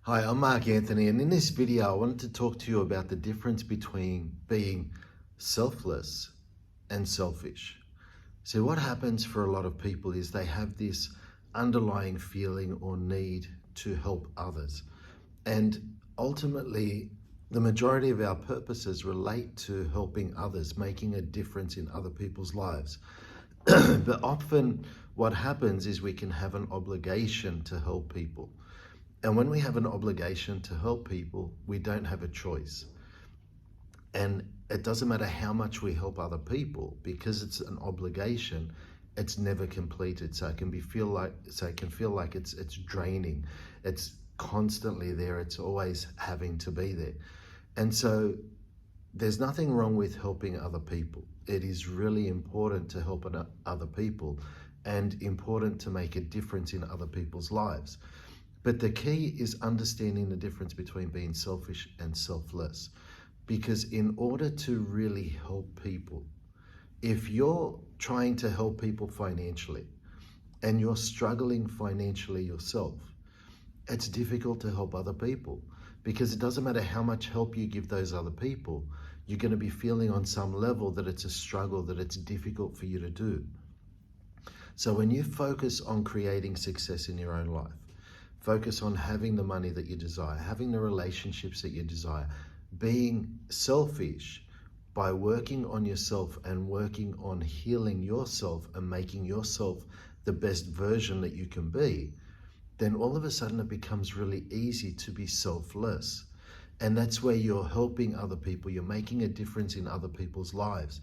Hi, I'm Mark Anthony, and in this video, I wanted to talk to you about the difference between being selfless and selfish. So what happens for a lot of people is they have this underlying feeling or need to help others. And ultimately, the majority of our purposes relate to helping others, making a difference in other people's lives. But often what happens is we can have an obligation to help people. And when we have an obligation to help people, we don't have a choice. And it doesn't matter how much we help other people, because it's an obligation, it's never completed. So it can feel like it's draining. It's constantly there. It's always having to be there. And so there's nothing wrong with helping other people. It is really important to help other people and important to make a difference in other people's lives. But the key is understanding the difference between being selfish and selfless. Because in order to really help people, if you're trying to help people financially and you're struggling financially yourself, it's difficult to help other people, because it doesn't matter how much help you give those other people, you're going to be feeling on some level that it's a struggle, that it's difficult for you to do. So when you focus on creating success in your own life, focus on having the money that you desire, having the relationships that you desire, being selfish by working on yourself and working on healing yourself and making yourself the best version that you can be, then all of a sudden it becomes really easy to be selfless. And that's where you're helping other people, you're making a difference in other people's lives,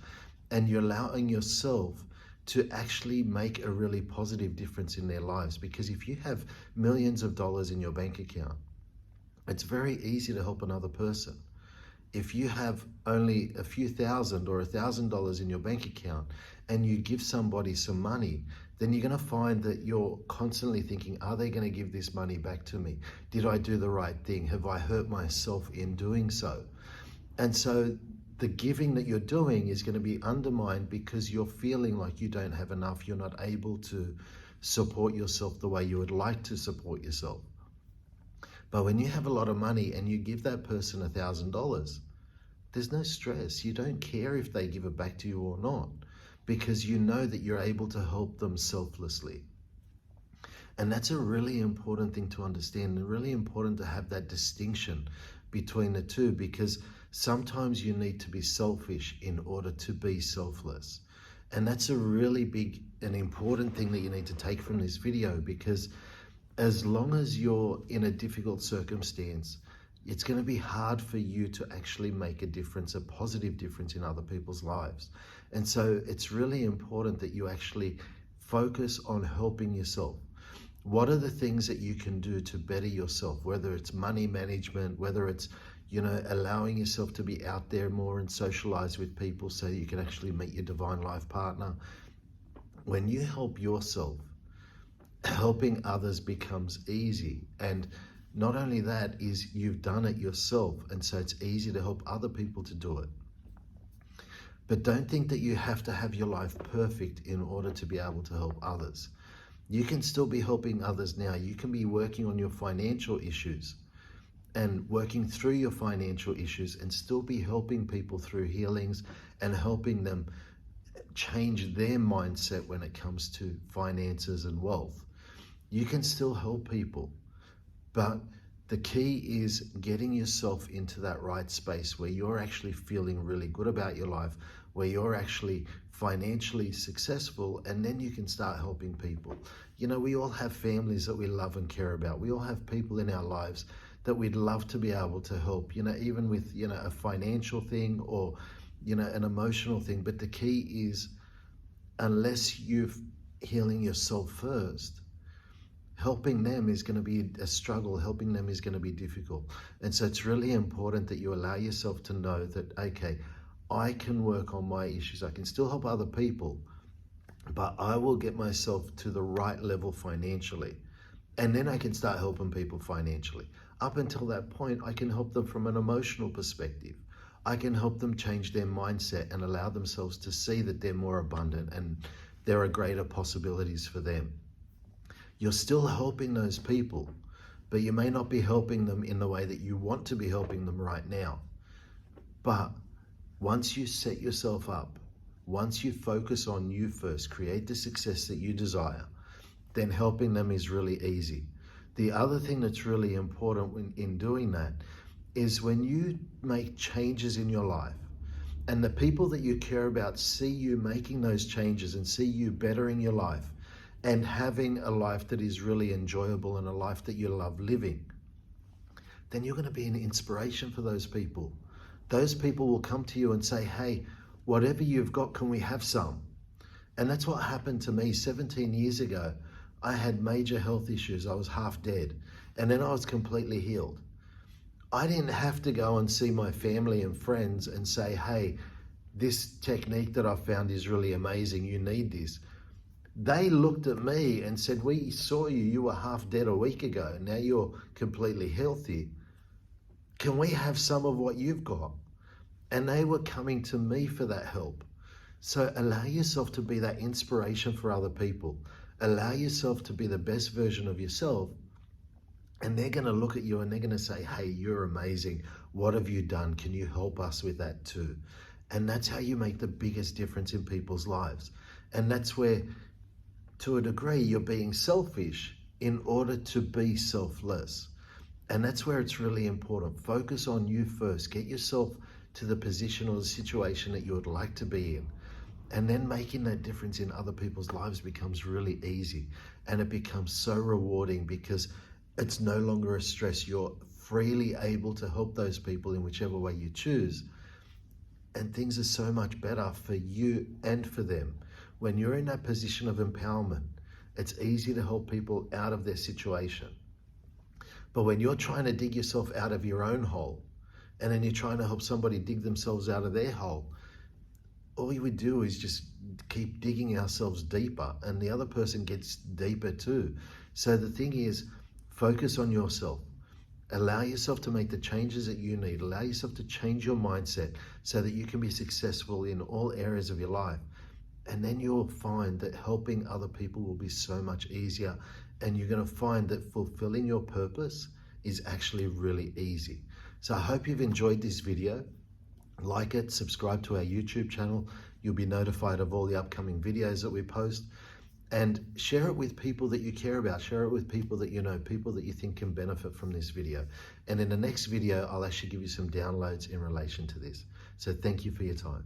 and you're allowing yourself to actually make a really positive difference in their lives. Because if you have millions of dollars in your bank account, it's very easy to help another person. If you have only a few thousand or $1,000 in your bank account and you give somebody some money, then you're going to find that you're constantly thinking, are they going to give this money back to me? Did I do the right thing? Have I hurt myself in doing so? And so the giving that you're doing is going to be undermined because you're feeling like you don't have enough. You're not able to support yourself the way you would like to support yourself. But when you have a lot of money and you give that person $1,000, there's no stress. You don't care if they give it back to you or not, because you know that you're able to help them selflessly. And that's a really important thing to understand, and really important to have that distinction between the two, because sometimes you need to be selfish in order to be selfless. And that's a really big and important thing that you need to take from this video, because as long as you're in a difficult circumstance, it's going to be hard for you to actually make a difference, a positive difference in other people's lives. And so it's really important that you actually focus on helping yourself. What are the things that you can do to better yourself, whether it's money management, whether it's, allowing yourself to be out there more and socialize with people so you can actually meet your divine life partner. When you help yourself, helping others becomes easy. And not only that, is you've done it yourself, and so it's easy to help other people to do it. But don't think that you have to have your life perfect in order to be able to help others. You can still be helping others now. You can be working on your financial issues and working through your financial issues and still be helping people through healings and helping them change their mindset when it comes to finances and wealth. You can still help people, but the key is getting yourself into that right space where you're actually feeling really good about your life, where you're actually financially successful, and then you can start helping people. We all have families that we love and care about. We all have people in our lives that we'd love to be able to help, even with, a financial thing or, an emotional thing. But the key is, unless you're healing yourself first, helping them is going to be a struggle. Helping them is going to be difficult. And so it's really important that you allow yourself to know that, okay, I can work on my issues. I can still help other people, but I will get myself to the right level financially. And then I can start helping people financially. Up until that point, I can help them from an emotional perspective. I can help them change their mindset and allow themselves to see that they're more abundant and there are greater possibilities for them. You're still helping those people, but you may not be helping them in the way that you want to be helping them right now. But once you set yourself up, once you focus on you first, create the success that you desire, then helping them is really easy. The other thing that's really important in doing that is when you make changes in your life and the people that you care about see you making those changes and see you bettering your life and having a life that is really enjoyable and a life that you love living, then you're going to be an inspiration for those people. Those people will come to you and say, hey, whatever you've got, can we have some? And that's what happened to me 17 years ago. I had major health issues. I was half dead. And then I was completely healed. I didn't have to go and see my family and friends and say, hey, this technique that I found is really amazing. You need this. They looked at me and said, we saw you. You were half dead a week ago. Now you're completely healthy. Can we have some of what you've got? And they were coming to me for that help. So allow yourself to be that inspiration for other people. Allow yourself to be the best version of yourself. And they're going to look at you and they're going to say, hey, you're amazing. What have you done? Can you help us with that too? And that's how you make the biggest difference in people's lives. And that's where, to a degree, you're being selfish in order to be selfless. And that's where it's really important. Focus on you first. Get yourself to the position or the situation that you would like to be in. And then making that difference in other people's lives becomes really easy. And it becomes so rewarding because it's no longer a stress. You're freely able to help those people in whichever way you choose. And things are so much better for you and for them. When you're in that position of empowerment, it's easy to help people out of their situation. But when you're trying to dig yourself out of your own hole, and then you're trying to help somebody dig themselves out of their hole, all you would do is just keep digging ourselves deeper, and the other person gets deeper too. So the thing is, focus on yourself. Allow yourself to make the changes that you need. Allow yourself to change your mindset so that you can be successful in all areas of your life. And then you'll find that helping other people will be so much easier. And you're going to find that fulfilling your purpose is actually really easy. So I hope you've enjoyed this video. Like it, subscribe to our YouTube channel. You'll be notified of all the upcoming videos that we post. And share it with people that you care about. Share it with people that you know, people that you think can benefit from this video. And in the next video, I'll actually give you some downloads in relation to this. So thank you for your time.